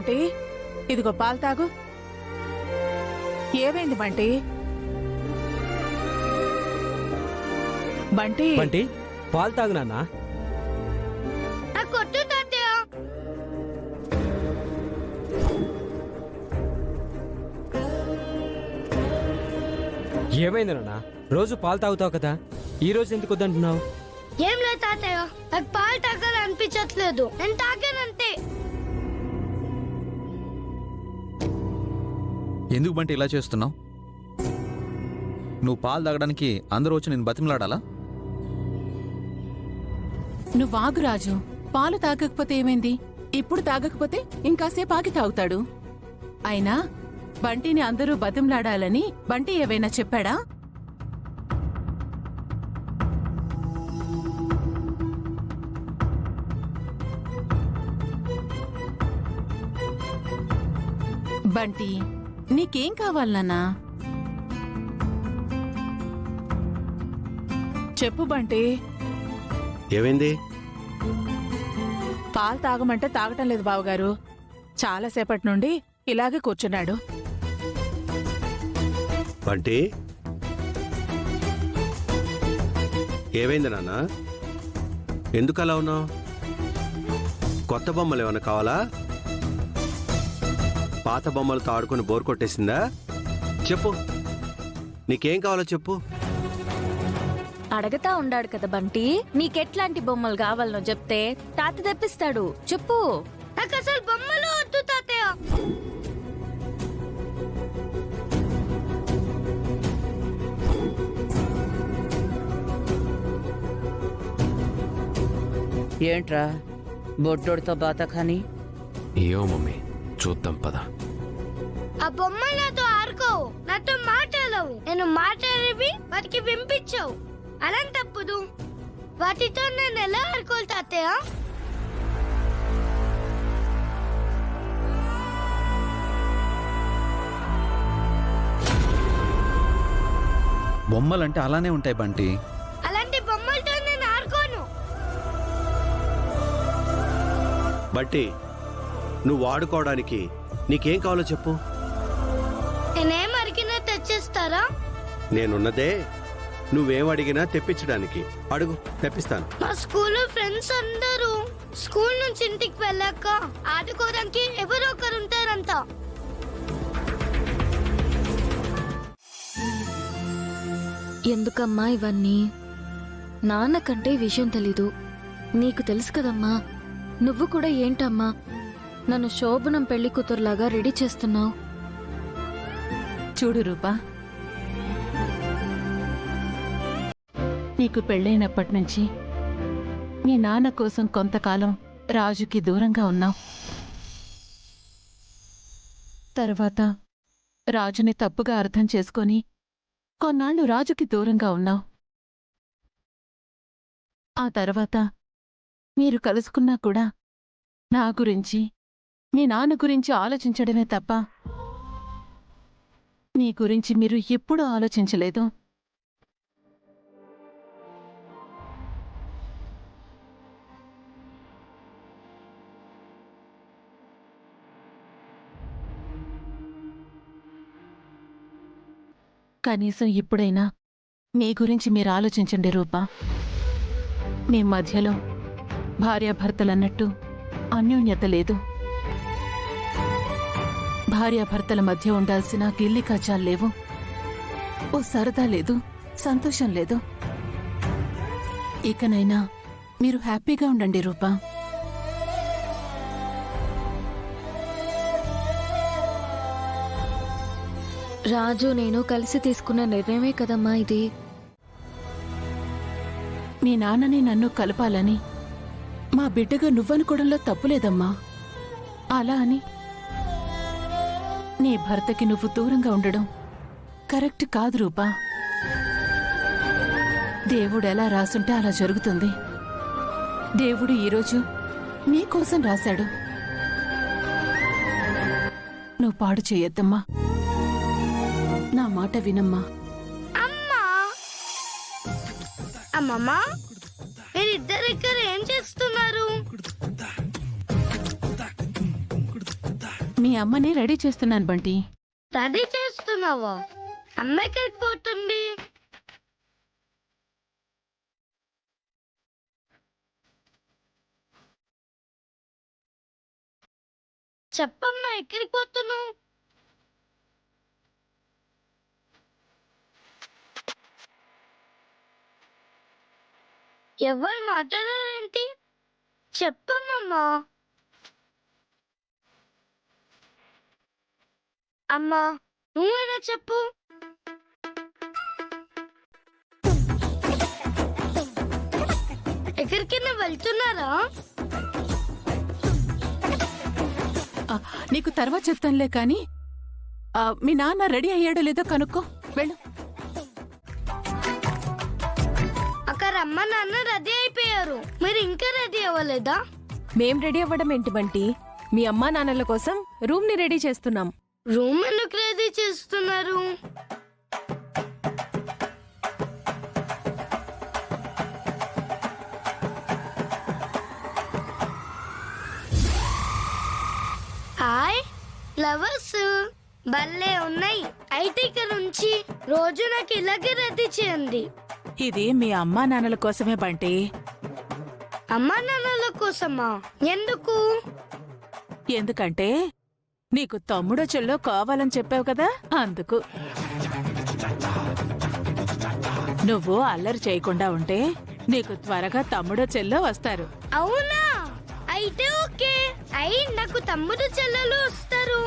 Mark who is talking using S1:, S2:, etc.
S1: బంటి, ఇదిగో పాలు తాగు. ఏమైంది బంటి? బంటి
S2: బంటి పాలు తాగు నాన్నా.
S3: కొట్టు తాతయ్య.
S2: ఏమైంది నాన్నా? రోజు పాలు తాగుతావు కదా, ఈ రోజు ఎందుకు వద్దంటున్నావు?
S3: ఏం లేదు తాతయ్య, నాకు పాలు తాగాలనిపించట్లేదు. నేను తాగానంతే.
S4: ఎందుకు బంటి ఇలా చేస్తున్నావు? నువ్వు పాలు తాగడానికి అందరూ వచ్చి నేను బతిమలాడాలా?
S5: నువ్వాగు రాజు. పాలు తాగకపోతే ఏమైంది? ఇప్పుడు తాగకపోతే ఇంకాసేపు ఆగి తాగుతాడు. అయినా బంటిని అందరూ బతిమలాడాలని బంటి ఏవైనా చెప్పాడా? బంటి, నీకేం కావాలి నాన్నా?
S1: చెప్పు బంటి.
S6: ఏమైంది?
S1: పాలు తాగమంటే తాగటం లేదు బావగారు. చాలాసేపటి నుండి ఇలాగే కూర్చున్నాడు.
S6: బంటి, ఏమైంది నాన్న? ఎందుకు అలా ఉన్నావు? కొత్త బొమ్మలు ఏమన్నా కావాలా? పాత బొమ్మలతో ఆడుకుని బోర్ కొట్టేసిందా? చెప్పు, నీకేం కావాలో చెప్పు.
S7: అడగతా ఉండాడు కదా బంటి, నీకెట్లాంటి బొమ్మలు కావాలనో చెప్తే తాత తెప్పిస్తాడు. చెప్పు.
S3: నాకు అసలు బొమ్మలు వద్దు తాతయ్య.
S8: ఏంట్రా బొడ్డోడితో బాతకాని?
S9: ఏమో మమ్మీ, చూద్దాం పద.
S3: ఆ బొమ్మలు నాతో ఆడుకోవు, నాతో మాట్లాడవు. నేను మాట్లాడేవి వాటికి వినిపించవు. అలాంటప్పుడు వాటితో నేను ఎలా ఆడుకోవాలి తాతయ్య?
S4: బొమ్మలంటే అలానే ఉంటాయి బంటి.
S3: అలాంటి బొమ్మలతో నేను ఆడుకోను.
S6: బంటి, నువ్వు ఆడుకోవడానికి నీకేం కావాలో చెప్పు.
S3: నేనేం అడిగినా తెచ్చిస్తారా?
S6: నేనున్నదే నువ్వేం అడిగినా తెప్పించడానికి. అడుగు, తెప్పిస్తాను.
S3: మా స్కూల్ ఫ్రెండ్స్ అందరూ స్కూల్ నుంచి ఇంటికి వెళ్ళాక ఆడుకోవడానికి ఎవరో ఒకరు ఉంటారంట.
S7: ఎందుకమ్మా ఇవన్నీ? నాన్నకంటే విషయం తెలీదు, నీకు తెలుసు కదమ్మా. నువ్వు కూడా ఏంటమ్మా నన్ను శోభనం పెళ్లి కూతురులాగా రెడీ చేస్తున్నావు?
S5: చూడు రూపా, నీకు పెళ్ళైనప్పటి నుంచి మీ నాన్న కోసం కొంతకాలం రాజుకి దూరంగా ఉన్నావు. తర్వాత రాజుని తప్పుగా అర్థం చేసుకొని కొన్నాళ్ళు రాజుకి దూరంగా ఉన్నావు. ఆ తర్వాత మీరు కలుసుకున్నా కూడా నా గురించి, మీ నాన్న గురించి ఆలోచించడమే తప్ప నీ గురించి మీరు ఎప్పుడూ ఆలోచించలేదు. కనీసం ఇప్పుడైనా మీ గురించి మీరు ఆలోచించండి రూపా. మీ మధ్యలో భార్యాభర్తలన్నట్టు అన్యోన్యత లేదు. భార్యాభర్తల మధ్య ఉండాల్సిన గిల్లి కచాలు లేవు. ఓ సరదా లేదు, సంతోషం లేదు. ఇకనైనా మీరు హ్యాపీగా ఉండండి రూపా.
S7: రాజు నేను కలిసి తీసుకున్న నిర్ణయమే కదమ్మా ఇది.
S5: మీ నాన్నని నన్ను కలపాలని మా బిడ్డగా నువ్వనుకోవడంలో తప్పులేదమ్మా. అలా అని నీ భర్తకి నువ్వు దూరంగా ఉండడం కరెక్ట్ కాదు రూపా. దేవుడు ఎలా రాసుంటే అలా జరుగుతుంది. దేవుడు ఈరోజు నీకోసం రాశాడు. నువ్వు పాడు చేయొద్దమ్మా. నా మాట వినమ్మా.
S3: అమ్మమ్మ, మీరిద్దరు ఇక్కడ ఏం చేస్తున్నారు?
S5: మీ అమ్మని రెడీ చేస్తున్నాను బంటి.
S3: రెడీ చేస్తున్నావా? అమ్మ ఎక్కడికి పోతుంది? చెప్పమ్మా, ఎక్కడికి పోతున్నావు? ఎవరు మాట్లాడారేంటి? చెప్పమ్మా. అమ్మా, నువ్వేనా చెప్పు. ఎక్కడికైనా వెళ్తున్నారా?
S5: నీకు తర్వాత చెప్తానులే కానీ మీ నాన్న రెడీ అయ్యాడో లేదో కనుక్కో. వెళ్ళు.
S3: అక్కడ అమ్మ నాన్న రెడీ అయిపోయారు, మీరు ఇంకా రెడీ అవ్వలేదా?
S10: మేం రెడీ అవ్వడం ఏంటి బంటి? మీ అమ్మా నాన్నల కోసం రూమ్ ని రెడీ చేస్తున్నాం.
S3: రూమ్ ఎందుకు రెడీ చేస్తున్నారు? హాయ్ ఫ్లవర్స్, భలే ఉన్నాయి. అయితే ఇక్కడ నుంచి రోజు నాకు ఇలాగే రెడీ చేయండి.
S1: ఇది మీ అమ్మా నాన్నల కోసమే బంటి.
S3: అమ్మా నాన్నల కోసమా? ఎందుకు?
S1: ఎందుకంటే నీకు తమ్ముడో చెల్లో కావాలని చెప్పావు కదా, అందుకు. నువ్వు అల్లరి చేయకుండా ఉంటే నీకు త్వరగా తమ్ముడో చెల్లో వస్తారు.
S3: అవునా? అయితే ఓకే. అయి నాకు తమ్ముడు చెల్లెలు వస్తారు.